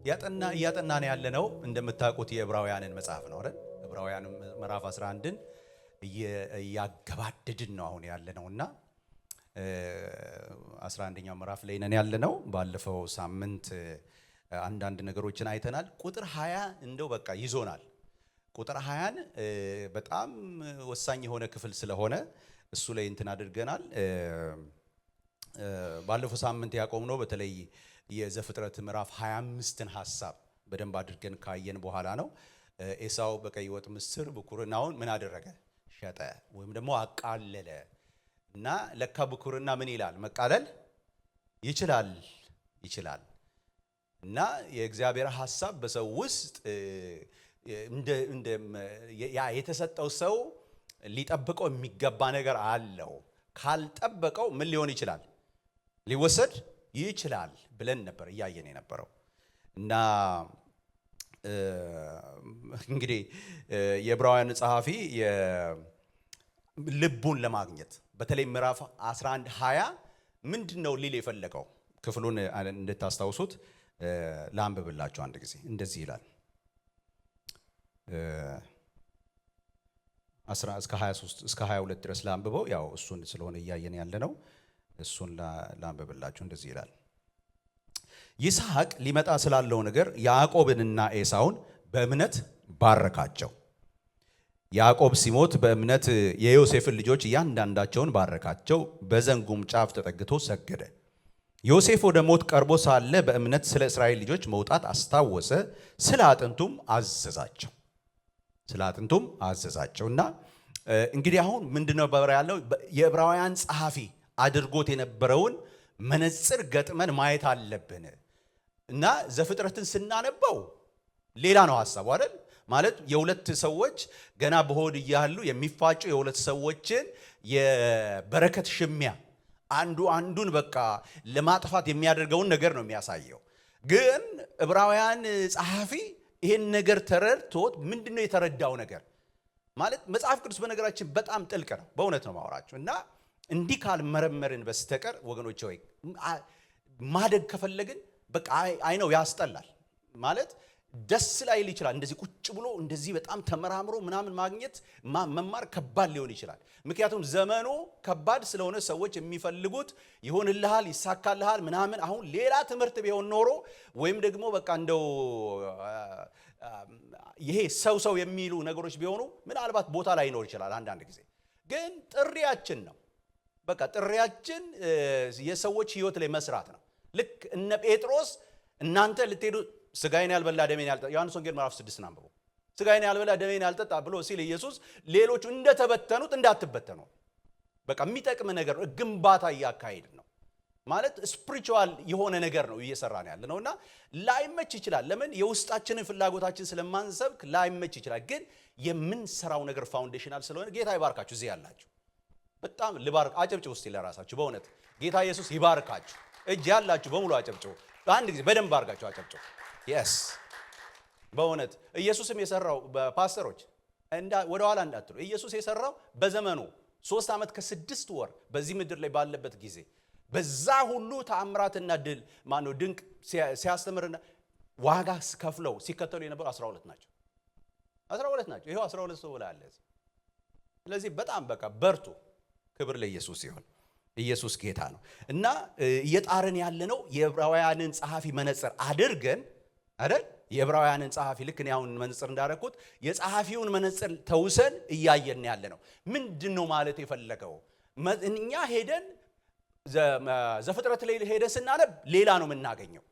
ያጠናን ያለነው እንደምታውቁት የዕብራውያንን መጽሐፍ ነው አይደል? ዕብራውያን ምዕራፍ 11ን ያገባደድን ነው አሁን ያለነውና 11ኛው ምዕራፍ ላይ ነን ያለነው። ባለፈው ሳምንት አንዳንድ ነገሮችን አይተናል። ቁጥር 20 እንደው በቃ ይዞናል። ቁጥር 20ን በጣም ወሳኝ የሆነ ክፍል ስለሆነ እሱ ላይ እንትን አድርገናል። ባለፈው ሳምንት ያቆምነው በተለይ የዘፍጥረት ምዕራፍ 25ን ሐሳብ በደንብ አድርገን ካየን በኋላ ነው። ኤሳው በቀይ ወጥ ምስር ብኩርናውን ምን አደረገ? ሸጠ ወይም ደግሞ አቃለለ። እና ለካ ብኩርና ምን ይላል? መቃለል ይችላል። እና የእግዚአብሔር ሐሳብ በሰው ውስጥ ያ የተሰጠው ሰው ሊጠብቀው የሚገባ ነገር አለው። ካልጠበቀው ምን ሊሆን ይችላል? ሊወሰድ ይችላል ብለን ነበር እያየን የነበረው። እና እንግዲህ የዕብራውያን ጸሐፊ ልቡን ለማግኘት በተለይ ምዕራፍ 11 20 ምንድነው ሊል የፈለገው? ክፍሉን እንድታስታውሱት ላንብብላችሁ አንድ ጊዜ። እንደዚህ ይላል 10 እስከ 23 እስከ 22 ድረስ ላንብበው። ያው እሱን ስለሆነ እያየን ያለ ነው። እሱን ላንብብላችሁ። እንደዚህ ይላል። ይስሐቅ ሊመጣ ስላለው ነገር ያዕቆብንና ኤሳውን በእምነት ባረካቸው። ያዕቆብ ሲሞት በእምነት የዮሴፍን ልጆች እያንዳንዳቸውን ባረካቸው። በዘንጉም ጫፍ ተጠግቶ ሰገደ። ዮሴፍ ወደ ሞት ቀርቦ ሳለ በእምነት ስለ እስራኤል ልጆች መውጣት አስታወሰ፣ ስለ አጥንቱም አዘዛቸው። እና እንግዲህ አሁን ምንድነው ያለው? የዕብራውያን ጸሐፊ አድርጎት የነበረውን መነጽር ገጥመን ማየት አለብን። እና ዘፍጥረትን ስናነበው ሌላ ነው ሐሳቡ አይደል? ማለት የሁለት ሰዎች ገና በሆድ እያሉ የሚፋጩ የሁለት ሰዎችን የበረከት ሽሚያ አንዱ አንዱን በቃ ለማጥፋት የሚያደርገውን ነገር ነው የሚያሳየው። ግን ዕብራውያን ጸሐፊ ይሄን ነገር ተረድቶት ምንድነው የተረዳው ነገር? ማለት መጽሐፍ ቅዱስ በነገራችን በጣም ጥልቅ ነው። በእውነት ነው ማወራችሁ። እና እንዲህ ካልመረመርን በስተቀር ወገኖች ሆይ ማደግ ከፈለግን በቃ አይ ነው ያስጠላል። ማለት ደስ ላይል ይችላል። እንደዚህ ቁጭ ብሎ እንደዚህ በጣም ተመራምሮ ምናምን ማግኘት መማር ከባድ ሊሆን ይችላል። ምክንያቱም ዘመኑ ከባድ ስለሆነ ሰዎች የሚፈልጉት ይሆንልሃል፣ ይሳካልሃል ምናምን። አሁን ሌላ ትምህርት ቢሆን ኖሮ ወይም ደግሞ በቃ እንደው ይሄ ሰው የሚሉ ነገሮች ቢሆኑ ምናልባት ቦታ ላይ ይኖር ይችላል አንዳንድ ጊዜ። ግን ጥሪያችን ነው። በቃ ጥሪያችን የሰዎች ህይወት ላይ መስራት ነው። ልክ እነ ጴጥሮስ እናንተ ልትሄዱ ስጋዬን ያልበላ ደሜን ያልጠጣ ዮሐንስ ወንጌል ምዕራፍ 6 አንብቡ። ስጋዬን ያልበላ ደሜን ያልጠጣ ብሎ ሲል ኢየሱስ ሌሎቹ እንደተበተኑት እንዳትበተኑ። በቃ የሚጠቅም ነገር ነው። ግንባታ እያካሄድ ነው ማለት ስፒሪቹዋል የሆነ ነገር ነው እየሰራን ያለ ነውና ላይመች ይችላል። ለምን? የውስጣችንን ፍላጎታችን ስለማንሰብክ ላይመች ይችላል። ግን የምንሰራው ነገር ፋውንዴሽናል ስለሆነ ጌታ ይባርካችሁ። እዚህ ያላችሁ በጣም ልባርክ። አጨብጭቡ እስቲ ለራሳችሁ። በእውነት ጌታ ኢየሱስ ይባርካችሁ። እጅ ያላችሁ በሙሉ አጨብጭቡ። በአንድ ጊዜ በደንብ አድርጋችሁ አጨብጭቡ። የስ በእውነት ኢየሱስም የሰራው በፓስተሮች ወደ ኋላ እንዳትሉ። ኢየሱስ የሰራው በዘመኑ 3 ዓመት ከ6 ወር በዚህ ምድር ላይ ባለበት ጊዜ በዛ ሁሉ ተአምራትና ድንቅ ሲያስተምርና ዋጋ ከፍለው ሲከተሉ የነበሩ 12 ናቸው። 12 ናቸው። ይሄው 12 ሰው ላይ አለ። ስለዚህ በጣም በቃ በርቱ። ክብር ለኢየሱስ ይሁን። ኢየሱስ ጌታ ነው። እና እየጣርን ያለነው የዕብራውያንን ጸሐፊ መነጽር አድርገን አይደል? የዕብራውያንን ጸሐፊ ልክ እኔ አሁን መነጽር እንዳደረኩት የጸሐፊውን መነጽር ተውሰን እያየን ያለነው ምንድነው ማለት የፈለገው? እኛ ሄደን ዘፍጥረት ላይ ሄደን ስናነብ ሌላ ነው የምናገኘው።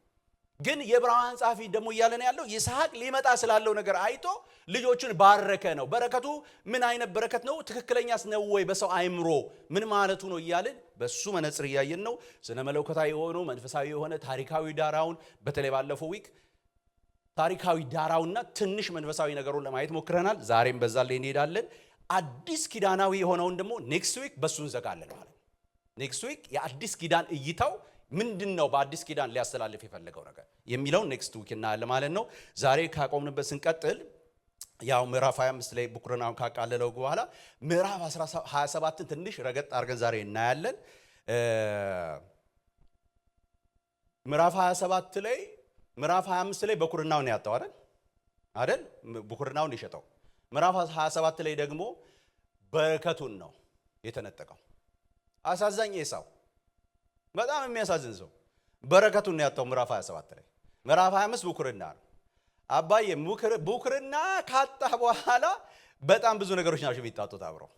ግን የዕብራውያን ጸሐፊ ደግሞ እያለን ያለው ይስሐቅ ሊመጣ ስላለው ነገር አይቶ ልጆቹን ባረከ ነው። በረከቱ ምን አይነት በረከት ነው? ትክክለኛስ ነው ወይ? በሰው አይምሮ ምን ማለቱ ነው እያልን በሱ መነጽር እያየን ነው። ስነ መለኮታዊ የሆነው መንፈሳዊ የሆነ ታሪካዊ ዳራውን በተለይ ባለፈው ዊክ ታሪካዊ ዳራውና ትንሽ መንፈሳዊ ነገሩን ለማየት ሞክረናል። ዛሬም በዛ ላይ እንሄዳለን። አዲስ ኪዳናዊ የሆነውን ደግሞ ኔክስት ዊክ በሱ እንዘጋለን ማለት ነው። ኔክስት ዊክ የአዲስ ኪዳን እይታው ምንድነው? በአዲስ ኪዳን ሊያስተላልፍ የፈለገው ነገር የሚለውን ኔክስት ዊክ እናያለን ማለት ነው። ዛሬ ካቆምንበት ስንቀጥል ያው ምዕራፍ 25 ላይ ብኩርናውን ካቃለለው በኋላ ምዕራፍ 27ን ትንሽ ረገጥ አድርገን ዛሬ እናያለን። ምዕራፍ 27 ላይ ምዕራፍ 25 ላይ በኩርናውን ያጣው አይደል? በኩርናውን የሸጠው። ምዕራፍ 27 ላይ ደግሞ በረከቱን ነው የተነጠቀው። አሳዛኝ ኤሳው፣ በጣም የሚያሳዝን ሰው። በረከቱን ያጣው ምዕራፍ 27 ላይ። ምዕራፍ 25 በኩርና ነው። አባዬ በኩርና ካጣ በኋላ በጣም ብዙ ነገሮች ናቸው የሚጣጡት አብረው።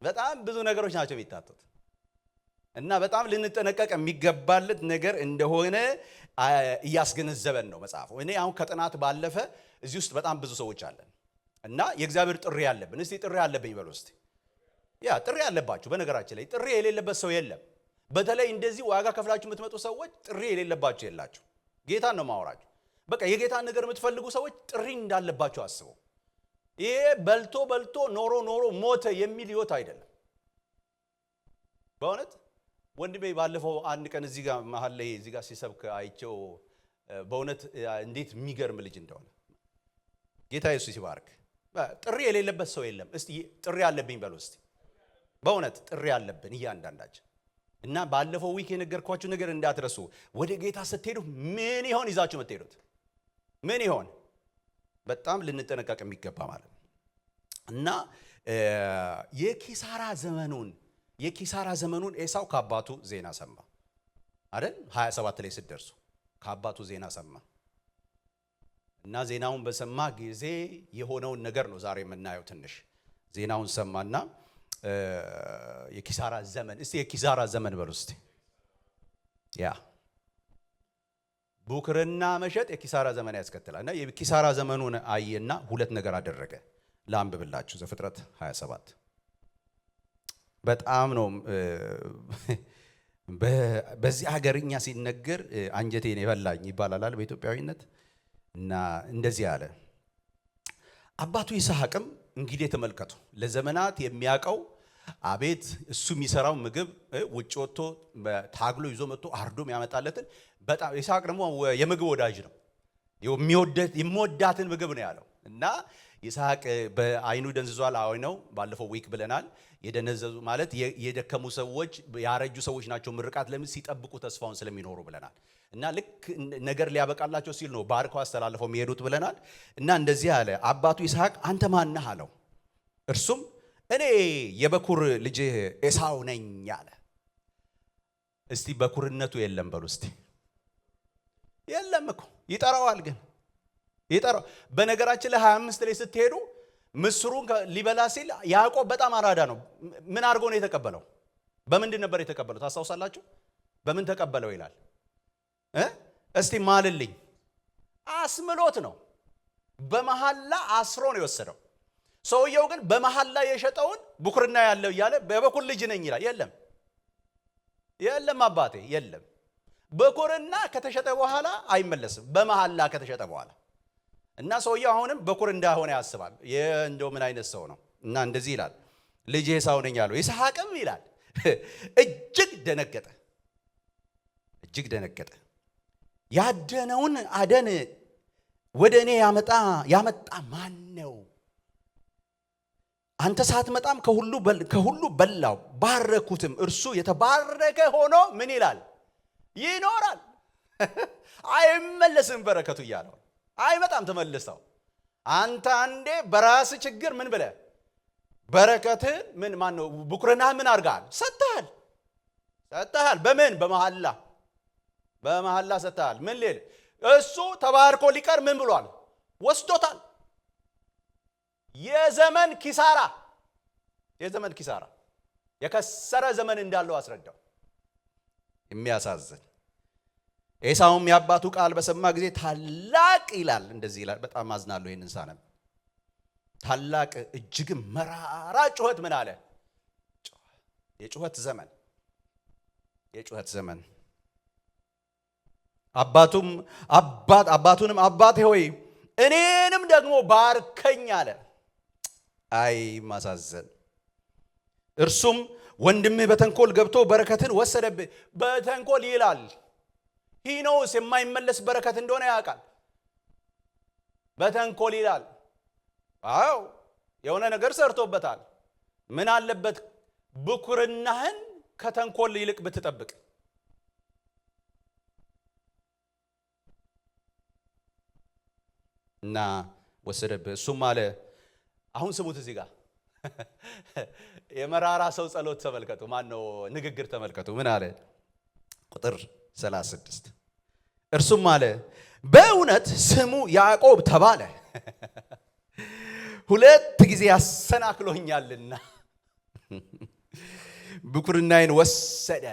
በጣም ብዙ ነገሮች ናቸው የሚጣጡት እና በጣም ልንጠነቀቅ የሚገባለት ነገር እንደሆነ እያስገነዘበን ነው መጽሐፉ። እኔ አሁን ከጥናት ባለፈ እዚህ ውስጥ በጣም ብዙ ሰዎች አለን እና የእግዚአብሔር ጥሪ ያለብን። እስቲ ጥሪ ያለብኝ በሉ እስቲ። ያ ጥሪ ያለባችሁ። በነገራችን ላይ ጥሪ የሌለበት ሰው የለም። በተለይ እንደዚህ ዋጋ ከፍላችሁ የምትመጡ ሰዎች ጥሪ የሌለባችሁ የላችሁ። ጌታን ነው ማወራችሁ። በቃ የጌታን ነገር የምትፈልጉ ሰዎች ጥሪ እንዳለባችሁ አስቡ። ይሄ በልቶ በልቶ ኖሮ ኖሮ ሞተ የሚል ህይወት አይደለም። በእውነት ወንድሜ ባለፈው አንድ ቀን እዚህ ጋር መሀል ላይ እዚህ ጋር ሲሰብክ አይቼው በእውነት እንዴት የሚገርም ልጅ እንደሆነ ጌታ ኢየሱስ ይባርክ። ጥሪ የሌለበት ሰው የለም። እስቲ ጥሪ አለብኝ በሉ እስቲ። በእውነት ጥሪ አለብን እያንዳንዳችን። እና ባለፈው ዊክ የነገርኳችሁ ነገር እንዳትረሱ። ወደ ጌታ ስትሄዱ ምን ይሆን ይዛችሁ የምትሄዱት? ምን ይሆን? በጣም ልንጠነቀቅ የሚገባ ማለት ነው። እና የኪሳራ ዘመኑን ኤሳው ከአባቱ ዜና ሰማ አይደል? 27 ላይ ስትደርሱ ከአባቱ ዜና ሰማ እና ዜናውን በሰማ ጊዜ የሆነውን ነገር ነው ዛሬ የምናየው። ትንሽ ዜናውን ሰማና የኪሳራ ዘመን፣ እስቲ የኪሳራ ዘመን በሉ እስቲ። ያ ቡክርና መሸጥ የኪሳራ ዘመን ያስከትላል። እና የኪሳራ ዘመኑን አየና ሁለት ነገር አደረገ። ላንብብላችሁ ዘፍጥረት 27። በጣም ነው በዚህ ሀገርኛ ሲነገር አንጀቴን የበላኝ ይባላል በኢትዮጵያዊነት። እና እንደዚህ አለ። አባቱ ይስሐቅም እንግዲህ ተመልከቱ፣ ለዘመናት የሚያውቀው አቤት እሱ የሚሰራው ምግብ ውጭ ወጥቶ ታግሎ ይዞ መጥቶ አርዶም ያመጣለትን በጣም ይስሐቅ ደግሞ የምግብ ወዳጅ ነው። የሚወዳትን ምግብ ነው ያለው። እና ይስሐቅ በአይኑ ደንዝዟል። አዎ ነው፣ ባለፈው ዊክ ብለናል። የደነዘዙ ማለት የደከሙ ሰዎች ያረጁ ሰዎች ናቸው። ምርቃት ለምን ሲጠብቁ ተስፋውን ስለሚኖሩ ብለናል። እና ልክ ነገር ሊያበቃላቸው ሲል ነው ባርከው አስተላልፈው የሚሄዱት ብለናል። እና እንደዚህ አለ። አባቱ ይስሐቅ አንተ ማን ነህ አለው። እርሱም እኔ የበኩር ልጅህ ኤሳው ነኝ አለ። እስቲ በኩርነቱ የለም በሉ እስቲ። የለም እኮ ይጠራዋል፣ ግን ይጠራው። በነገራችን ላይ 25 ላይ ስትሄዱ ምስሩን ሊበላ ሲል ያዕቆብ በጣም አራዳ ነው። ምን አድርጎ ነው የተቀበለው? በምንድን ነበር የተቀበለው? ታስታውሳላችሁ? በምን ተቀበለው ይላል? እስቲ ማልልኝ። አስምሎት ነው። በመሐላ አስሮ ነው የወሰደው። ሰውየው ግን በመሐላ የሸጠውን ቡክርና ያለው እያለ በበኩር ልጅ ነኝ ይላል። የለም አባቴ የለም። በኩርና ከተሸጠ በኋላ አይመለስም፣ በመሐላ ከተሸጠ በኋላ። እና ሰውየው አሁንም በኩር እንዳሆነ ያስባል። እንደው ምን አይነት ሰው ነው? እና እንደዚህ ይላል፣ ልጅ ኤሳው ነኝ ያለው። ይስሐቅም ይላል እጅግ ደነገጠ። ያደነውን አደን ወደ እኔ ያመጣ ማን ነው? አንተ ሳትመጣም ከሁሉ በላው፣ ባረኩትም። እርሱ የተባረከ ሆኖ ምን ይላል? ይኖራል፣ አይመለስም በረከቱ እያለው አይመጣም ተመልሰው። አንተ አንዴ በራስ ችግር ምን ብለህ በረከትህን ምን ማን ነው ቡክርናህን ምን አድርገሃል? ሰጥተሃል። በምን? በመሐላ ሰጥተሃል። ምን ሌል እሱ ተባርኮ ሊቀር ምን ብሏል? ወስዶታል። የዘመን ኪሳራ የከሰረ ዘመን እንዳለው አስረዳው። የሚያሳዝን። ኤሳውም የአባቱ ቃል በሰማ ጊዜ ታላቅ ይላል፣ እንደዚህ ይላል። በጣም አዝናለሁ ይህንን ሳነብ። ታላቅ እጅግም መራራ ጩኸት ምን አለ? የጩኸት ዘመን። አባቱንም አባቴ ሆይ እኔንም ደግሞ ባርከኝ አለ። አይ ማሳዘን። እርሱም ወንድምህ በተንኮል ገብቶ በረከትን ወሰደብህ። በተንኮል ይላል ሂኖስ የማይመለስ በረከት እንደሆነ ያውቃል። በተንኮል ይላል። አዎ የሆነ ነገር ሰርቶበታል። ምን አለበት ብኩርናህን ከተንኮል ይልቅ ብትጠብቅ። እና ወሰደብህ። እሱም አለ አሁን ስሙት እዚህ ጋር የመራራ ሰው ጸሎት ተመልከቱ። ማን ነው ንግግር ተመልከቱ። ምን አለ? ቁጥር 36 እርሱም አለ በእውነት ስሙ ያዕቆብ ተባለ፣ ሁለት ጊዜ ያሰናክሎኛልና ብኩርናዬን ወሰደ፣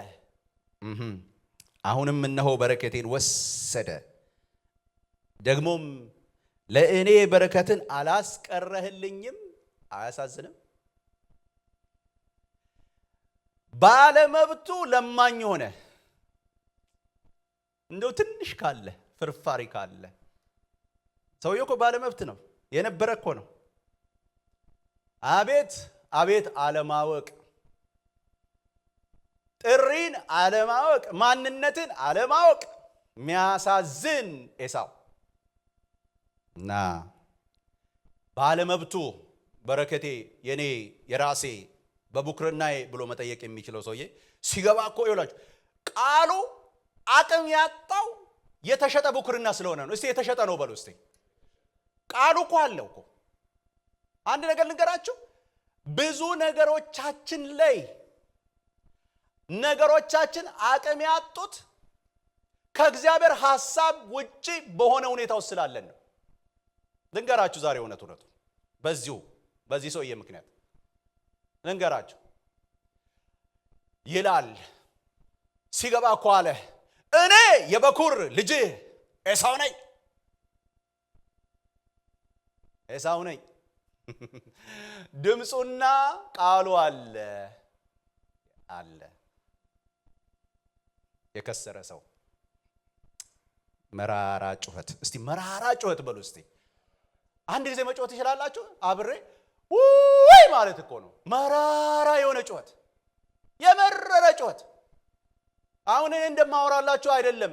አሁንም እነሆ በረከቴን ወሰደ፣ ደግሞም ለእኔ በረከትን አላስቀረህልኝም። አያሳዝንም? ባለመብቱ ለማኝ ሆነ። እንደው ትንሽ ካለ ፍርፋሪ ካለ ሰውየው እኮ ባለመብት ነው የነበረ እኮ ነው። አቤት አቤት አለማወቅ፣ ጥሪን አለማወቅ፣ ማንነትን አለማወቅ የሚያሳዝን ኤሳው እና ባለመብቱ በረከቴ የኔ የራሴ በቡክርናዬ ብሎ መጠየቅ የሚችለው ሰውዬ ሲገባ እኮ ይላችሁ ቃሉ አቅም ያጣው የተሸጠ ቡክርና ስለሆነ ነው። እስቲ የተሸጠ ነው በሉ እስቲ። ቃሉ እኮ አለው እኮ። አንድ ነገር ልንገራችሁ፣ ብዙ ነገሮቻችን ላይ ነገሮቻችን አቅም ያጡት ከእግዚአብሔር ሐሳብ ውጪ በሆነ ሁኔታ ውስጥ ስላለን ነው። ልንገራችሁ ዛሬ እውነቱ በዚህ ሰውዬ ምክንያት ልንገራችሁ ይላል። ሲገባ እኮ አለ እኔ የበኩር ልጅ ኤሳው ነኝ። ድምፁና ቃሉ አለ የከሰረ ሰው መራራ ጩኸት። እስቲ መራራ ጩኸት በሉ እስቲ። አንድ ጊዜ መጮህ ትችላላችሁ አብሬ ወይ ማለት እኮ ነው። መራራ የሆነ ጩኸት፣ የመረረ ጩኸት። አሁን እኔ እንደማወራላችሁ አይደለም።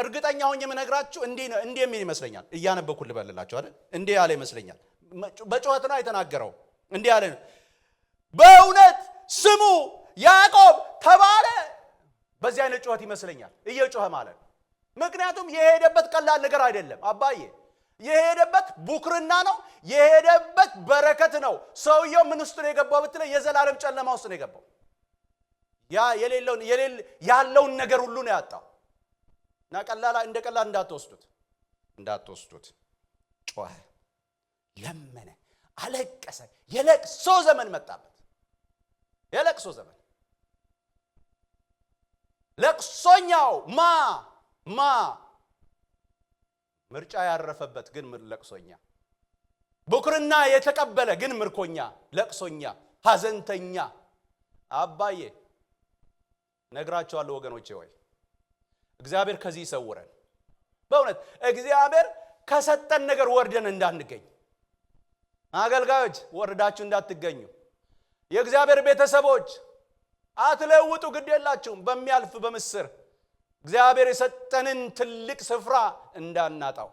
እርግጠኛ ሆኜ የምነግራችሁ እንዲህ የሚል ይመስለኛል። እያነበብኩ ልበልላችሁ አይደል? እንዲህ ያለ ይመስለኛል። በጩኸት ነው የተናገረው። እንዲህ ያለ በእውነት ስሙ ያዕቆብ ተባለ። በዚህ አይነት ጩኸት ይመስለኛል እየጮኸ ማለት። ምክንያቱም የሄደበት ቀላል ነገር አይደለም አባዬ። የሄደበት ቡክርና ነው፣ የሄደበት በረከት ነው። ሰውየው ምን ውስጥ ነው የገባው ብትለኝ የዘላለም ጨለማ ውስጥ ነው የገባው። ያ ያለውን ነገር ሁሉ ነው ያጣው። እና እንደ ቀላል እንዳትወስዱት። ጮኸ፣ ለመነ፣ አለቀሰ። የለቅሶ ዘመን መጣበት። የለቅሶ ዘመን። ለቅሶኛው ማ ምርጫ ያረፈበት ግን ለቅሶኛ፣ ቡክርና የተቀበለ ግን ምርኮኛ፣ ለቅሶኛ፣ ሐዘንተኛ። አባዬ ነግራቸዋለሁ ወገኖቼ ሆይ እግዚአብሔር ከዚህ ይሰውረን። በእውነት እግዚአብሔር ከሰጠን ነገር ወርደን እንዳንገኝ፣ አገልጋዮች ወርዳችሁ እንዳትገኙ፣ የእግዚአብሔር ቤተሰቦች አትለውጡ፣ ግድ የላችሁም። በሚያልፍ በምስር እግዚአብሔር የሰጠንን ትልቅ ስፍራ እንዳናጣው፣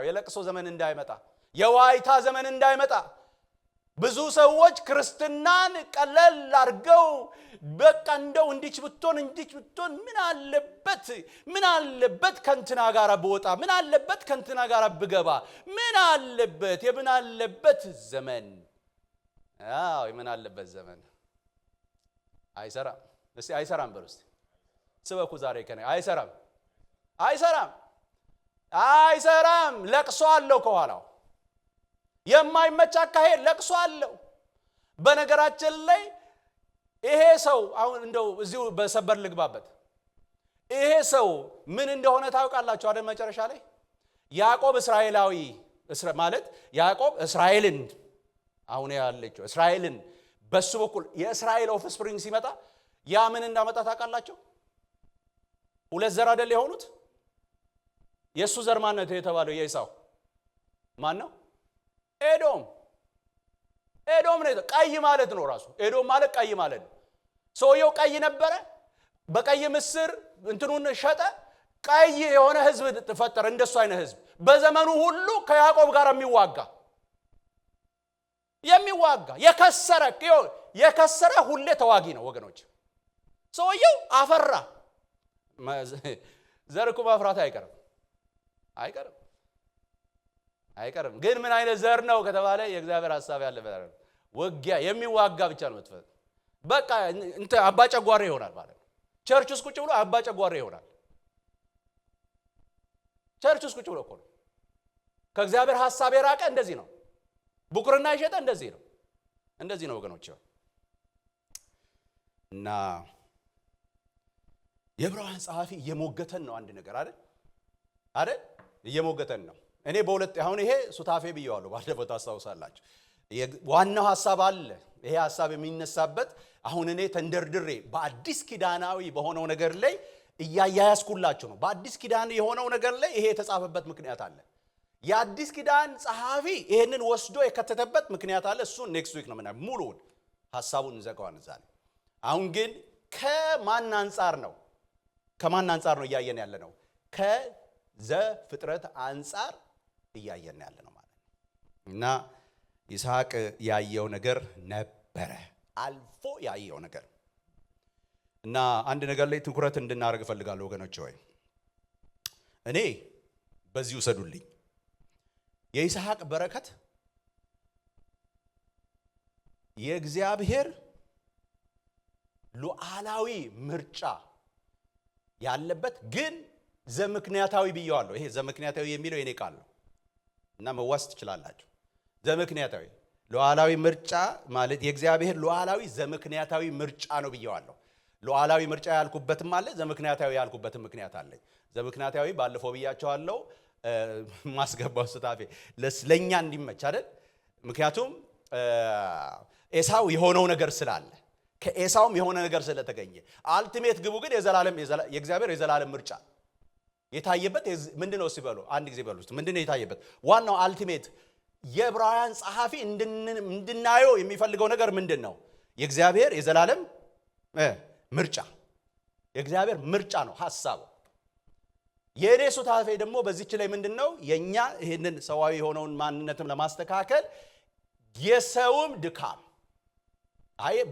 የለቅሶ ዘመን እንዳይመጣ፣ የዋይታ ዘመን እንዳይመጣ። ብዙ ሰዎች ክርስትናን ቀለል አድርገው በቃ እንደው እንዲች ብትሆን ምን አለበት ከንትና ጋር ብወጣ፣ ምን አለበት ከንትና ጋር ብገባ፣ ምን አለበት ዘመን። የምን አለበት ዘመን አይሰራም። እስቲ አይሰራም በሉ እስቲ ስበኩ ዛሬ ከነ አይሰራም። ለቅሶ አለው ከኋላው። የማይመች አካሄድ ለቅሶ አለው። በነገራችን ላይ ይሄ ሰው አሁን እንደው እዚሁ በሰበር ልግባበት። ይሄ ሰው ምን እንደሆነ ታውቃላችሁ አይደል? መጨረሻ ላይ ያዕቆብ እስራኤላዊ ማለት ያዕቆብ እስራኤልን አሁን ያለችው እስራኤልን በሱ በኩል የእስራኤል ኦፍስፕሪንግ ሲመጣ ያ ምን እንዳመጣ ታውቃላችሁ? ሁለት ዘር አይደል የሆኑት? የሱ ዘር ማን ነው የተባለው? የኤሳው ማን ነው? ኤዶም ነው። ቀይ ማለት ነው ራሱ። ኤዶም ማለት ቀይ ማለት ነው። ሰውየው ቀይ ነበረ። በቀይ ምስር እንትኑን ሸጠ። ቀይ የሆነ ህዝብ ተፈጠረ። እንደሱ አይነት ህዝብ በዘመኑ ሁሉ ከያዕቆብ ጋር የሚዋጋ የከሰረ ሁሌ ተዋጊ ነው ወገኖች። ሰውየው አፈራ። ዘር እኮ ማፍራት አይቀርም። አይቀርም። ግን ምን አይነት ዘር ነው ከተባለ የእግዚአብሔር ሐሳብ ያለበት ነው። ውጊያ የሚዋጋ ብቻ ነው የምትፈጥ በቃ እንተ አባጨጓሬ ይሆናል ማለት ነው። ቸርች ውስጥ ቁጭ ብሎ አባጨጓሬ ይሆናል። ቸርች ውስጥ ቁጭ ብሎ እኮ ነው ከእግዚአብሔር ሐሳብ የራቀ እንደዚህ ነው። ብኩርና ይሸጠ እንደዚህ ነው ወገኖች። እና የዕብራውያን ጸሐፊ እየሞገተን ነው አንድ ነገር አይደል እየሞገተን ነው። እኔ በሁለት አሁን ይሄ ሱታፌ ብየዋለሁ ባለፈው ታስታውሳላችሁ። ዋናው ሐሳብ አለ። ይሄ ሐሳብ የሚነሳበት አሁን እኔ ተንደርድሬ በአዲስ ኪዳናዊ በሆነው ነገር ላይ እያያያዝኩላችሁ ነው። በአዲስ ኪዳን የሆነው ነገር ላይ ይሄ የተጻፈበት ምክንያት አለ። የአዲስ ኪዳን ጸሐፊ ይሄንን ወስዶ የከተተበት ምክንያት አለ። እሱን ኔክስት ዊክ ነው ምናምን ሙሉውን ሐሳቡን እንዘጋዋለን ዛሬ። አሁን ግን ከማን አንጻር ነው እያየን ያለ ነው? ከዘፍጥረት አንጻር እያየን ያለ ነው ማለት ነው። እና ይስሐቅ ያየው ነገር ነበረ፣ አልፎ ያየው ነገር እና አንድ ነገር ላይ ትኩረት እንድናደርግ እፈልጋለሁ ወገኖች። ወይ እኔ በዚህ ውሰዱልኝ። የይስሐቅ በረከት የእግዚአብሔር ሉዓላዊ ምርጫ ያለበት ግን ዘምክንያታዊ ብየዋለሁ። ይሄ ዘምክንያታዊ የሚለው የኔ ቃል ነው እና መዋስ ትችላላችሁ። ዘምክንያታዊ ሉዓላዊ ምርጫ ማለት የእግዚአብሔር ሉዓላዊ ዘምክንያታዊ ምርጫ ነው ብየዋለሁ። ሉዓላዊ ምርጫ ያልኩበትም አለ፣ ዘምክንያታዊ ያልኩበትም ምክንያት አለ። ዘምክንያታዊ ባለፈው ብያቸዋለሁ። ማስገባው ስታፌ ለኛ እንዲመች አይደል? ምክንያቱም ኤሳው የሆነው ነገር ስላለ ከኤሳውም የሆነ ነገር ስለተገኘ አልቲሜት ግቡ ግን የእግዚአብሔር የዘላለም ምርጫ የታየበት ምንድነው? ሲበሉ አንድ ጊዜ በሉ ውስጥ ምንድነው የታየበት? ዋናው አልቲሜት የዕብራውያን ጸሐፊ እንድናየው የሚፈልገው ነገር ምንድነው? የእግዚአብሔር የዘላለም ምርጫ። የእግዚአብሔር ምርጫ ነው ሐሳቡ። የኔ ሱታፌ ደግሞ በዚች ላይ ምንድነው? የኛ ይሄንን ሰዋዊ የሆነውን ማንነትም ለማስተካከል የሰውም ድካም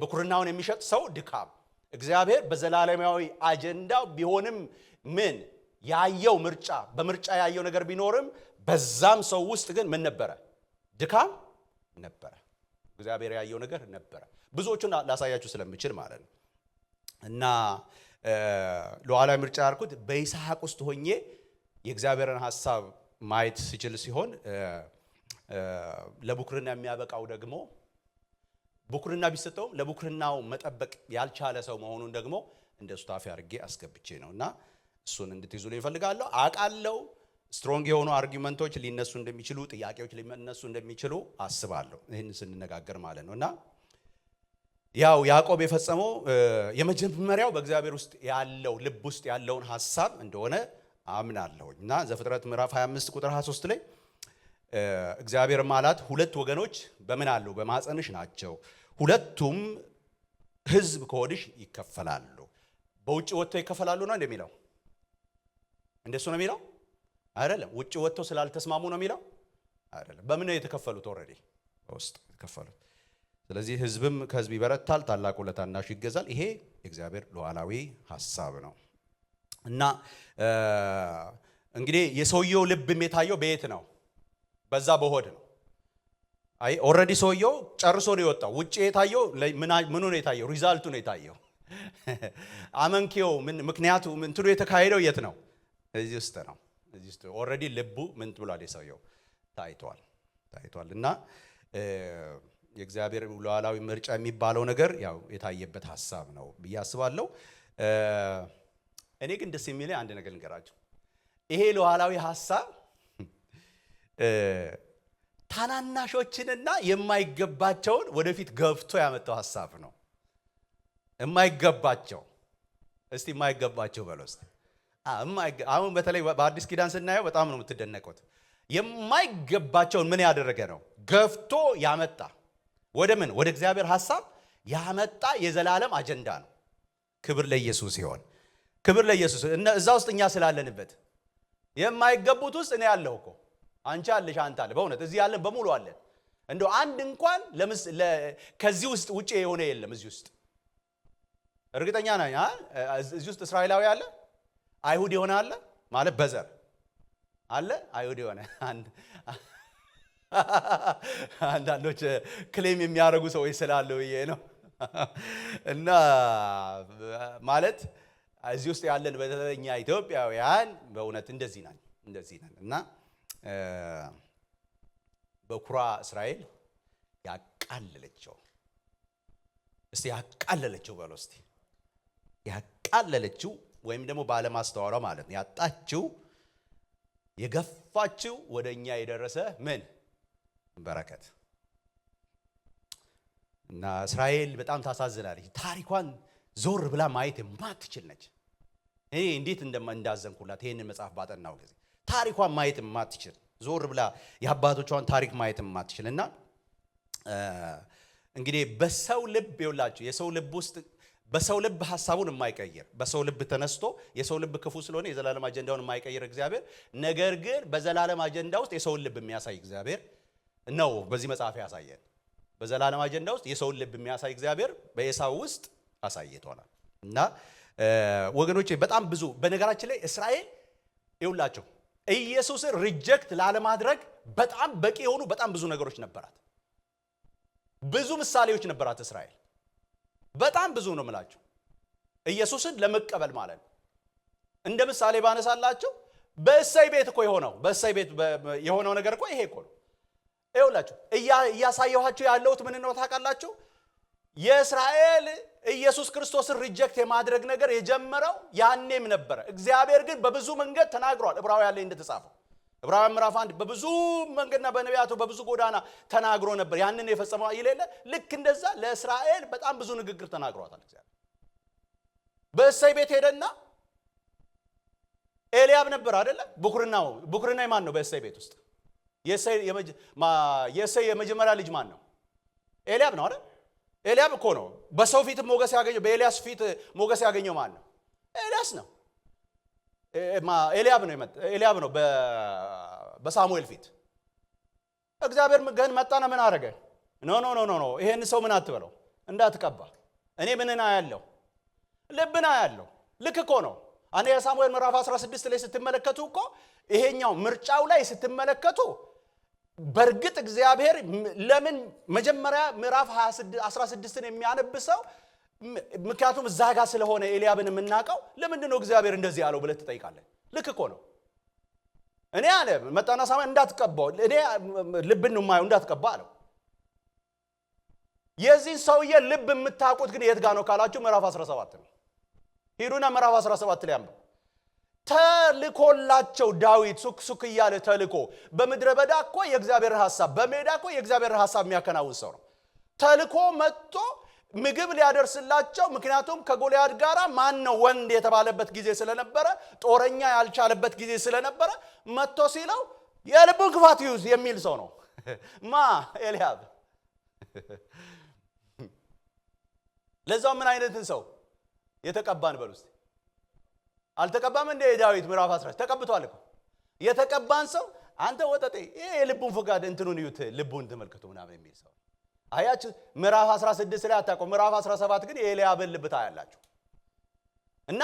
ብኩርናውን የሚሸጥ ሰው ድካም እግዚአብሔር በዘላለማዊ አጀንዳው ቢሆንም ምን ያየው ምርጫ በምርጫ ያየው ነገር ቢኖርም በዛም ሰው ውስጥ ግን ምን ነበረ? ድካም ነበረ። እግዚአብሔር ያየው ነገር ነበረ። ብዙዎቹን ላሳያችሁ ስለምችል ማለት ነው። እና ሉዓላዊ ምርጫ ያልኩት በይስሐቅ ውስጥ ሆኜ የእግዚአብሔርን ሐሳብ ማየት ሲችል ሲሆን ለብኩርና የሚያበቃው ደግሞ ብኩርና ቢሰጠውም ለብኩርናው መጠበቅ ያልቻለ ሰው መሆኑን ደግሞ እንደ ሱታፌ አድርጌ አስገብቼ ነውና እሱን እንድትይዙልኝ እፈልጋለሁ። አውቃለሁ ስትሮንግ የሆኑ አርጊመንቶች ሊነሱ እንደሚችሉ፣ ጥያቄዎች ሊነሱ እንደሚችሉ አስባለሁ ይህን ስንነጋገር ማለት ነውና ያው ያዕቆብ የፈጸመው የመጀመሪያው በእግዚአብሔር ውስጥ ያለው ልብ ውስጥ ያለውን ሐሳብ እንደሆነ አምናለሁ። እና ዘፍጥረት ምዕራፍ 25 ቁጥር 23 ላይ እግዚአብሔር ማለት ሁለት ወገኖች በምን አሉ? በማኅፀንሽ ናቸው፣ ሁለቱም ሕዝብ ከሆድሽ ይከፈላሉ። በውጭ ወጥተው ይከፈላሉ ነው እንደሚለው? እንደሱ ነው የሚለው አይደለም። ውጭ ወጥተው ስላልተስማሙ ነው የሚለው አይደለም። በምን ነው የተከፈሉት? ኦልሬዲ በውስጥ የተከፈሉት። ስለዚህ ሕዝብም ከሕዝብ ይበረታል፣ ታላቁ ለታናሹ ይገዛል። ይሄ የእግዚአብሔር ሉዓላዊ ሐሳብ ነው። እና እንግዲህ የሰውየው ልብም የታየው በየት ነው? በዛ በሆድ ነው። አይ ኦልሬዲ ሰውየው ጨርሶ ነው የወጣው። ውጭ የታየው ምኑ ነው የታየው? ሪዛልቱ ነው የታየው። አመንኪው ምክንያቱ እንትኑ የተካሄደው የት ነው? እዚህ ውስጥ ነው። እዚህ ውስጥ ኦልሬዲ ልቡ ምን ብሏል? የሰውየው ታይቷል። እና የእግዚአብሔር ሉዓላዊ ምርጫ የሚባለው ነገር ያው የታየበት ሐሳብ ነው ብዬ አስባለሁ። እኔ ግን ደስ የሚለኝ አንድ ነገር ልንገራችሁ። ይሄ ሉዓላዊ ሐሳብ ታናናሾችንና የማይገባቸውን ወደፊት ገፍቶ ያመጣው ሐሳብ ነው። የማይገባቸው እስቲ የማይገባቸው በለው እስቲ። አሁን በተለይ በአዲስ ኪዳን ስናየው በጣም ነው የምትደነቁት። የማይገባቸውን ምን ያደረገ ነው? ገፍቶ ያመጣ ወደ ምን? ወደ እግዚአብሔር ሐሳብ ያመጣ የዘላለም አጀንዳ ነው። ክብር ለኢየሱስ ይሁን። ክብር ለኢየሱስ። እዛ ውስጥ እኛ ስላለንበት የማይገቡት ውስጥ እኔ ያለሁ እኮ አንቺ አለሽ፣ አንተ አለ። በእውነት እዚህ ያለን በሙሉ አለን። እንደው አንድ እንኳን ከዚህ ውስጥ ውጪ የሆነ የለም። እዚህ ውስጥ እርግጠኛ ነኝ። እዚህ ውስጥ እስራኤላዊ አለ፣ አይሁድ የሆነ አለ ማለት በዘር አለ፣ አይሁድ የሆነ አንዳንዶች ክሌም የሚያደርጉ ሰዎች ስላሉ ብዬ ነው። እና ማለት እዚህ ውስጥ ያለን በተለኛ ኢትዮጵያውያን በእውነት እንደዚህ ነን እና በኩራ እስራኤል ያቃለለችው እስቲ ያቃለለችው በለው እስቲ ያቃለለችው ወይም ደግሞ ባለማስተዋሏ ማለት ነው ያጣችው የገፋችው ወደኛ የደረሰ ምን በረከት እና እስራኤል በጣም ታሳዝናለች። ታሪኳን ዞር ብላ ማየት የማትችል ነች። እኔ እንዴት እንዳዘንኩላት ይሄንን መጽሐፍ ባጠናው ጊዜ ታሪኳን ማየት የማትችል ዞር ብላ የአባቶቿን ታሪክ ማየት የማትችል እና እንግዲህ በሰው ልብ ይውላችሁ የሰው ልብ ውስጥ በሰው ልብ ሐሳቡን የማይቀይር በሰው ልብ ተነስቶ የሰው ልብ ክፉ ስለሆነ የዘላለም አጀንዳውን የማይቀይር እግዚአብሔር ነገር ግን በዘላለም አጀንዳ ውስጥ የሰውን ልብ የሚያሳይ እግዚአብሔር ነው። በዚህ መጽሐፍ ያሳየን በዘላለም አጀንዳ ውስጥ የሰውን ልብ የሚያሳይ እግዚአብሔር በኤሳው ውስጥ አሳይቶናል። እና ወገኖቼ በጣም ብዙ በነገራችን ላይ እስራኤል ይውላችሁ ኢየሱስን ሪጀክት ላለማድረግ በጣም በቂ የሆኑ በጣም ብዙ ነገሮች ነበራት። ብዙ ምሳሌዎች ነበራት እስራኤል በጣም ብዙ ነው የምላችሁ ኢየሱስን ለመቀበል ማለት ነው። እንደ ምሳሌ ባነሳላችሁ በእሰይ ቤት እኮ የሆነው ነገር እኮ ይሄ እኮ ነው። ይኸውላችሁ እያሳየኋችሁ ያለሁት ምን ነው ታውቃላችሁ? የእስራኤል ኢየሱስ ክርስቶስን ሪጀክት የማድረግ ነገር የጀመረው ያኔም ነበረ። እግዚአብሔር ግን በብዙ መንገድ ተናግሯል። ዕብራውያን ላይ እንደተጻፈው ዕብራውያን ምዕራፍ 1 በብዙ መንገድና በነቢያቱ በብዙ ጎዳና ተናግሮ ነበር። ያንን የፈጸመው ይሌለ ልክ እንደዛ ለእስራኤል በጣም ብዙ ንግግር ተናግሯታል እግዚአብሔር። በእሰይ ቤት ሄደና ኤልያብ ነበር አይደለ? ቡክርና ማን ነው በእሰይ ቤት ውስጥ? የእሰይ የመጀመሪያ ልጅ ማን ነው? ኤልያብ ነው አይደል? ኤልያብ እኮ ነው። በሰው ፊት ሞገስ ያገኘው በኤልያስ ፊት ሞገስ ያገኘው ማን ነው? ኤልያስ ነው። ኤልያብ ነው በሳሙኤል ፊት። እግዚአብሔር ግን መጣና ምን አደረገ? ኖ ይሄን ሰው ምን አትበለው እንዳትቀባ። እኔ ምንና ያለው ልብና ያለው ልክ እኮ ነው። አንደኛ ሳሙኤል ምዕራፍ 16 ላይ ስትመለከቱ እኮ ይሄኛው ምርጫው ላይ ስትመለከቱ በርግጥ እግዚአብሔር ለምን መጀመሪያ ምዕራፍ 16ን የሚያነብሰው ምክንያቱም እዛ ጋር ስለሆነ ኤልያብን የምናውቀው ለምንድን ነው እግዚአብሔር እንደዚህ ያለው ብለህ ትጠይቃለህ። ልክ እኮ ነው። እኔ አለ መጣና ሳሙኤል እንዳትቀባው እኔ ልብን ነው የማየው እንዳትቀባ አለው። የዚህ ሰውዬ ልብ የምታውቁት ግን የት ጋር ነው ካላችሁ ምዕራፍ 17 ነው። ሂዱና ምዕራፍ 17 ላይ አንብቡ። ተልኮላቸው ዳዊት ሱክ እያለ ተልኮ በምድረ በዳ እኮ የእግዚአብሔር ሐሳብ በሜዳ እኮ የእግዚአብሔር ሐሳብ የሚያከናውን ሰው ነው። ተልኮ መጥቶ ምግብ ሊያደርስላቸው ምክንያቱም ከጎልያድ ጋር ማን ነው ወንድ የተባለበት ጊዜ ስለነበረ ጦረኛ ያልቻለበት ጊዜ ስለነበረ መጥቶ ሲለው የልቡን ክፋት ይውዝ የሚል ሰው ነው። ኤልያብ ለዛው ምን አይነትን ሰው የተቀባን በሉ እስቲ። አልተቀባም እንደ ዳዊት ምዕራፍ 10 ተቀብቷል እኮ የተቀባን ሰው አንተ ወጠጤ ይሄ የልቡን ፈቃድ እንትኑን ይዩት ልቡን ተመልከቱ ምናምን የሚል ሰው አያችሁ። ምዕራፍ 16 ላይ አታውቁ። ምዕራፍ 17 ግን የኤልያብን ልብ ታያላችሁ። እና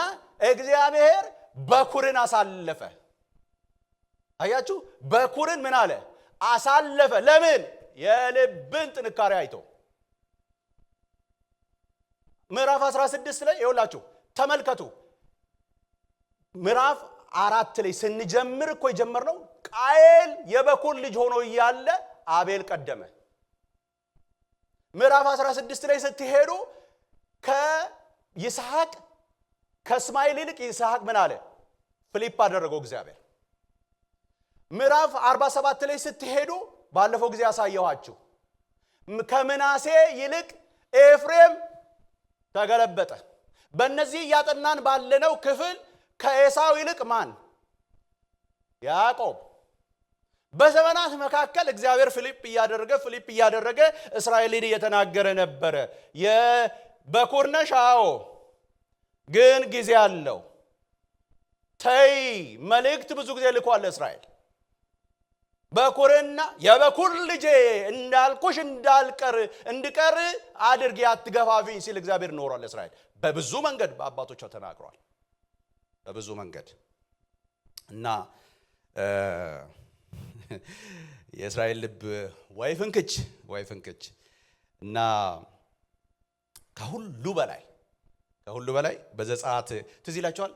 እግዚአብሔር በኩርን አሳለፈ። አያችሁ በኩርን ምን አለ አሳለፈ። ለምን? የልብን ጥንካሬ አይቶ። ምዕራፍ 16 ላይ ይኸውላችሁ ተመልከቱ። ምዕራፍ 4 ላይ ስንጀምር እኮ የጀመርነው ቃየል የበኩር ልጅ ሆኖ እያለ አቤል ቀደመ። ምዕራፍ 16 ላይ ስትሄዱ ከይስሐቅ ከእስማኤል ይልቅ ይስሐቅ ምን አለ ፍሊፕ አደረገው እግዚአብሔር። ምዕራፍ 47 ላይ ስትሄዱ ባለፈው ጊዜ ያሳየኋችሁ ከምናሴ ይልቅ ኤፍሬም ተገለበጠ። በእነዚህ ያጠናን ባለነው ክፍል ከኤሳው ይልቅ ማን? ያዕቆብ። በዘመናት መካከል እግዚአብሔር ፊሊፕ እያደረገ እስራኤልን እየተናገረ ነበረ። የበኩር ነሽ፣ አዎ ግን ጊዜ አለው። ተይ መልእክት ብዙ ጊዜ ልኳል እስራኤል። በኩርና የበኩር ልጄ እንዳልኩሽ እንድቀር አድርጊ አትገፋፊኝ ሲል እግዚአብሔር ኖሯል እስራኤል። በብዙ መንገድ በአባቶቿ ተናግሯል። በብዙ መንገድ እና የእስራኤል ልብ ወይ ፍንክች እና ከሁሉ በላይ በዘጸአት ትዝ ይላችኋል።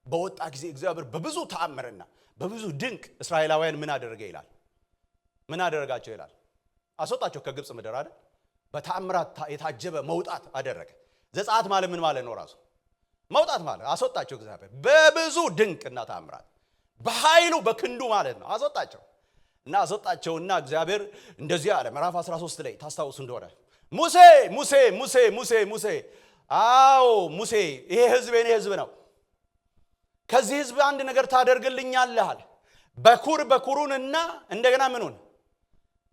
በወጣ ጊዜ እግዚአብሔር በብዙ ተአምርና በብዙ ድንቅ እስራኤላውያን ምን አደረገ ይላል? ምን አደረጋቸው ይላል? አስወጣቸው ከግብጽ ምድር አይደል? በተአምራት የታጀበ መውጣት አደረገ። ዘጸአት ማለት ምን ማለት ነው? ራሱ መውጣት ማለት አስወጣቸው እግዚአብሔር በብዙ ድንቅና ተአምራት በኃይሉ በክንዱ ማለት ነው። አስወጣቸውና እግዚአብሔር እንደዚህ አለ። ምዕራፍ 13 ላይ ታስታውሱ እንደሆነ ሙሴ አዎ ሙሴ ይሄ ህዝብ የኔ ህዝብ ነው። ከዚህ ህዝብ አንድ ነገር ታደርግልኛለህ አለ። በኩሩንና እንደገና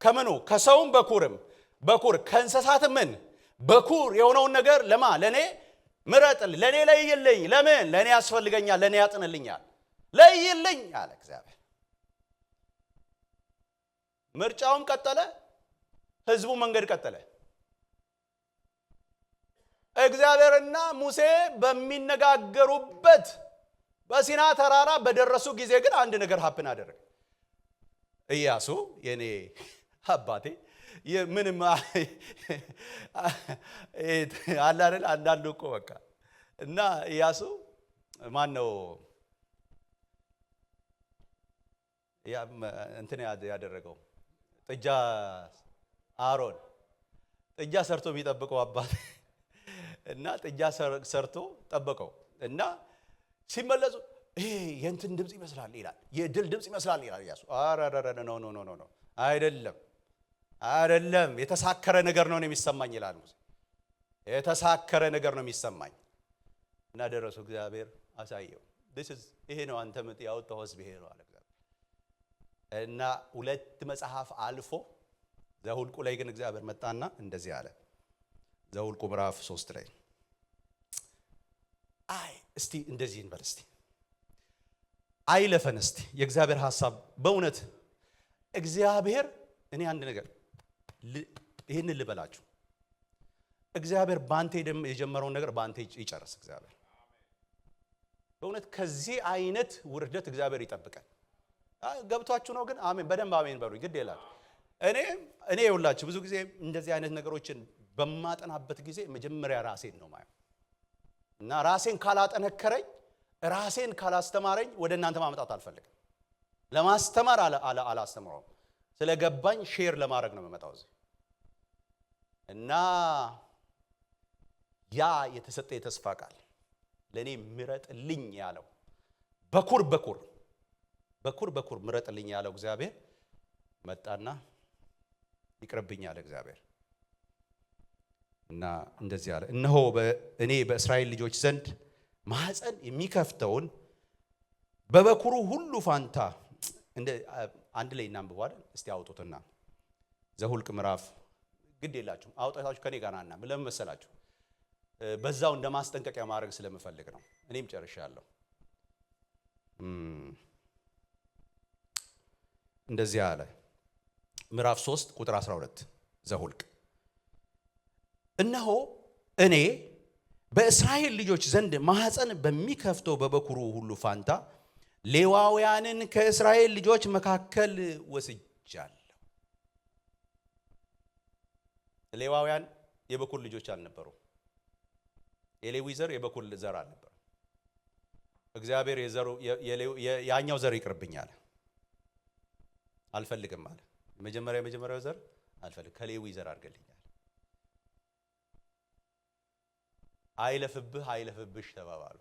ከምኑ ከሰውም በኩር ከእንስሳትም በኩር የሆነውን ነገር ለኔ ምረጥልኝ፣ ለኔ ለይልኝ። ለምን? ለኔ ያስፈልገኛል፣ ለኔ ያጥንልኛል፣ ለይልኝ አለ እግዚአብሔር። ምርጫውም ቀጠለ፣ ህዝቡ መንገድ ቀጠለ። እግዚአብሔርና ሙሴ በሚነጋገሩበት በሲና ተራራ በደረሱ ጊዜ ግን አንድ ነገር ሀፕን አደረገ። ኢያሱ የኔ አባቴ ምንም አለ አይደል? አንዳንዱ እኮ በቃ እና ኢያሱ ማን ነው እንትን ያደረገው? ጥጃ አሮን ጥጃ ሰርቶ የሚጠብቀው አባቴ እና ጥጃ ሰርቶ ጠበቀው እና ሲመለሱ ይሄ የእንትን ድምጽ ይመስላል ይላል፣ የድል ድምጽ ይመስላል ይላል ኢያሱ። አራራራ ኖ አይደለም የተሳከረ ነገር ነው የሚሰማኝ ይላል ሙሴ። የተሳከረ ነገር ነው የሚሰማኝ። እና ደረሱ፣ እግዚአብሔር አሳየው። ይሄ ነው አንተ ያወጣው ህዝብ ይሄ ነው አለ እግዚአብሔር። እና ሁለት መጽሐፍ አልፎ ዘሁልቁ ላይ ግን እግዚአብሔር መጣና እንደዚህ አለ። ዘሁልቁ ምዕራፍ 3 ላይ እስቲ እንደዚህ እንበል፣ እስቲ አይለፈን፣ እስቲ የእግዚአብሔር ሐሳብ በእውነት እግዚአብሔር እኔ አንድ ነገር ይሄንን ልበላችሁ፣ እግዚአብሔር ባንተ የጀመረውን ነገር ባንተ ይጨርስ። እግዚአብሔር በእውነት ከዚህ አይነት ውርደት እግዚአብሔር ይጠብቀን። ገብቷችሁ ነው ግን? አሜን፣ በደንብ አሜን በሉኝ። ግድ ይላል። እኔ ይኸውላችሁ ብዙ ጊዜ እንደዚህ አይነት ነገሮችን በማጠናበት ጊዜ መጀመሪያ ራሴን ነው ማየው እና ራሴን ካላጠነከረኝ፣ ራሴን ካላስተማረኝ ወደ እናንተ ማምጣት አልፈልግም። ለማስተማር አላስተምረውም። ስለገባኝ ሼር ለማድረግ ነው የምመጣው እዚህ። እና ያ የተሰጠ የተስፋ ቃል ለኔ ምረጥልኝ ያለው በኩር ምረጥልኝ ያለው እግዚአብሔር መጣና ይቅርብኝ አለ እግዚአብሔር። እና እንደዚህ አለ፣ እነሆ እኔ በእስራኤል ልጆች ዘንድ ማህፀን የሚከፍተውን በበኩሩ ሁሉ ፋንታ አንድ ላይ እናንብባለን። እስቲ አውጡትና ዘሁልቅ ምዕራፍ ግድ የላችሁም አውጣታችሁ ከኔ ጋር ናና ለምን መሰላችሁ? በዛው እንደማስጠንቀቂያ ማድረግ ስለምፈልግ ነው። እኔም ጨርሻለሁ። እንደዚህ አለ ምዕራፍ 3 ቁጥር 12 ዘሁልቅ፣ እነሆ እኔ በእስራኤል ልጆች ዘንድ ማህፀን በሚከፍተው በበኩሩ ሁሉ ፋንታ ሌዋውያንን ከእስራኤል ልጆች መካከል ወስጃለሁ። ሌዋውያን የበኩር ልጆች አልነበሩ። የሌዊ ዘር የበኩር ዘር አልነበሩ። እግዚአብሔር ያኛው ዘር ይቅርብኛል አልፈልግም አለ። የመጀመሪያው ዘር አልፈልግ፣ ከሌዊ ዘር አድርገልኛል። አይለፍብሽ ተባባሉ።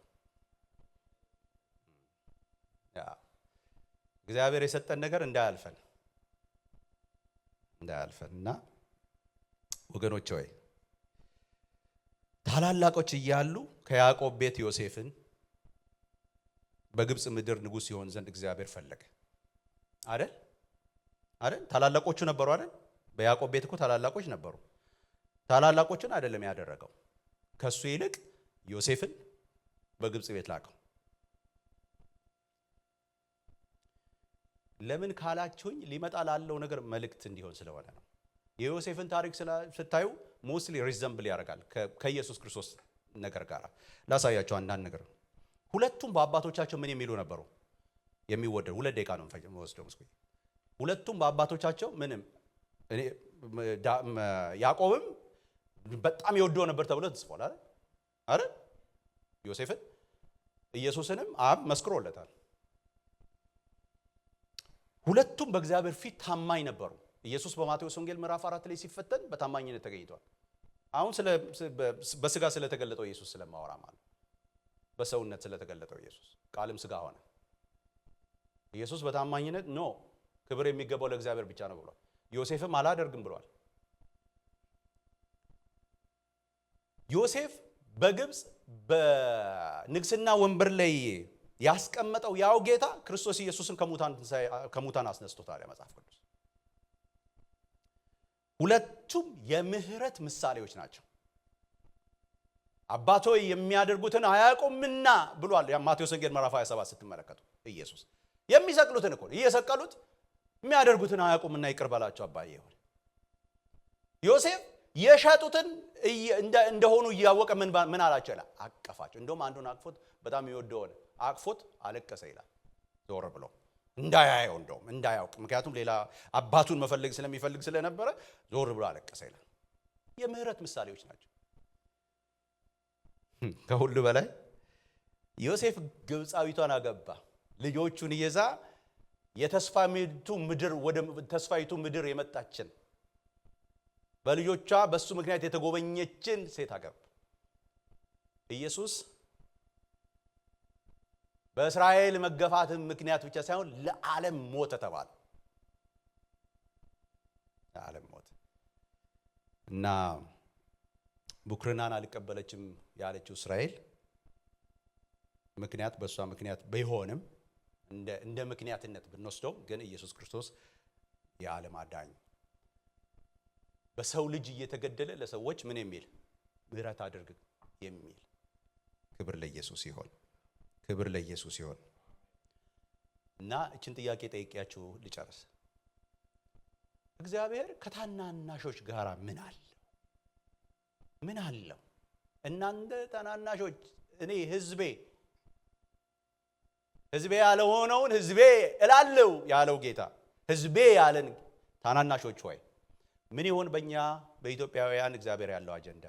እግዚአብሔር የሰጠን ነገር እንዳያልፈን እና ወገኖች ሆይ ታላላቆች እያሉ ከያዕቆብ ቤት ዮሴፍን በግብጽ ምድር ንጉሥ ይሆን ዘንድ እግዚአብሔር ፈለገ አይደል? ታላላቆቹ ነበሩ አይደል? በያዕቆብ ቤት እኮ ታላላቆች ነበሩ። ታላላቆችን አይደለም ያደረገው፣ ከሱ ይልቅ ዮሴፍን በግብጽ ቤት ላከው። ለምን ካላችሁኝ ሊመጣ ላለው ነገር መልእክት እንዲሆን ስለሆነ ነው። የዮሴፍን ታሪክ ስታዩ ሞስትሊ ሪዘምብል ያደርጋል ከኢየሱስ ክርስቶስ ነገር ጋር። ላሳያችሁ አንዳንድ ነገር። ሁለቱም በአባቶቻቸው ምን የሚሉ ነበሩ? የሚወደዱ 2 ደቂቃ ነው ወስደው መስኩኝ። ሁለቱም በአባቶቻቸው ምንም ያዕቆብም በጣም ይወደው ነበር ተብሎ ተጽፏል አይደል? ዮሴፍን ኢየሱስንም አብ መስክሮለታል። ሁለቱም በእግዚአብሔር ፊት ታማኝ ነበሩ። ኢየሱስ በማቴዎስ ወንጌል ምዕራፍ 4 ላይ ሲፈተን በታማኝነት ተገኝቷል። አሁን በስጋ ስለተገለጠው ኢየሱስ ስለማወራ ማለት በሰውነት ስለተገለጠው ኢየሱስ ቃልም ስጋ ሆነ። ኢየሱስ በታማኝነት ክብር የሚገባው ለእግዚአብሔር ብቻ ነው ብሏል። ዮሴፍም አላደርግም ብሏል። ዮሴፍ በግብፅ በንግስና ወንበር ላይ ያስቀመጠው ያው ጌታ ክርስቶስ ኢየሱስን ከሙታን አስነስቶታል መጽሐፍ ቅዱስ። ሁለቱም የምህረት ምሳሌዎች ናቸው። አባቶይ የሚያደርጉትን አያውቁምና ብሏል ማቴዎስ ወንጌል ምዕራፍ 27 ስትመለከቱ ኢየሱስ የሚሰቅሉትን እኮ እየሰቀሉት የሚያደርጉትን አያውቁምና ይቅር በላቸው አባዬ ይሁን። ዮሴፍ የሸጡትን እንደሆኑ እያወቀ ምን አላቸው ይላል? አቀፋቸው። እንደውም አንዱን አቅፎት በጣም ይወደው አቅፎት አለቀሰ ይላል። ዞር ብሎ እንዳያየው እንደውም እንዳያውቅ፣ ምክንያቱም ሌላ አባቱን መፈለግ ስለሚፈልግ ስለነበረ ዞር ብሎ አለቀሰ ይላል። የምህረት ምሳሌዎች ናቸው። ከሁሉ በላይ ዮሴፍ ግብፃዊቷን አገባ። ልጆቹን ይዛ የተስፋይቱ ምድር የመጣችን በልጆቿ በሱ ምክንያት የተጎበኘችን ሴት አገባ። ኢየሱስ በእስራኤል መገፋት ምክንያት ብቻ ሳይሆን ለዓለም ሞተ ተባለ። ለዓለም ሞተ እና ቡክርናን አልቀበለችም ያለችው እስራኤል ምክንያት በሷ ምክንያት ቢሆንም እንደ ምክንያትነት ብንወስደው ግን ኢየሱስ ክርስቶስ የዓለም አዳኝ በሰው ልጅ እየተገደለ ለሰዎች ምን የሚል ምህረት አድርግ የሚል ክብር ለኢየሱስ ይሁን። ክብር ለኢየሱስ ይሁን። እና እችን ጥያቄ ጠይቄያችሁ ልጨርስ። እግዚአብሔር ከታናናሾች ጋር ምን አለው? እናንተ ታናናሾች እኔ ህዝቤ ያልሆነውን ህዝቤ እላለሁ ያለው ጌታ ህዝቤ ያለን ታናናሾች ሆይ ምን ይሆን በእኛ በኢትዮጵያውያን እግዚአብሔር ያለው አጀንዳ?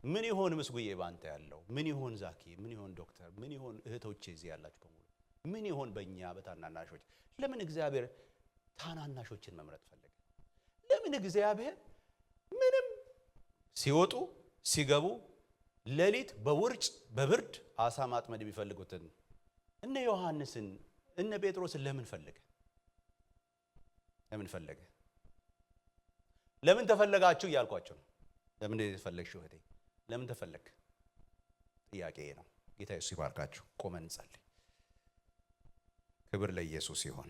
ምን ይሆን ምስጉዬ ባንተ ያለው? ምን ይሆን ዛኪ? ምን ይሆን ዶክተር? ምን ይሆን እህቶቼ እዚህ ያላችሁ በሙሉ ምን ይሆን በእኛ በታናናሾች? ለምን እግዚአብሔር ታናናሾችን መምረጥ ፈለገ? ለምን እግዚአብሔር ምንም ሲወጡ ሲገቡ ሌሊት በውርጭ በብርድ አሳ ማጥመድ የሚፈልጉትን እነ ዮሐንስን እነ ጴጥሮስን ለምን ፈለገ? ለምን ተፈለጋችሁ እያልኳቸው ነው። ለምን ተፈለግሽው እህቴ? ለምን ተፈለግ? ጥያቄ ነው። ጌታ ኢየሱስ ይባርካችሁ። ቆመን እንጸልይ። ክብር ለኢየሱስ ይሁን።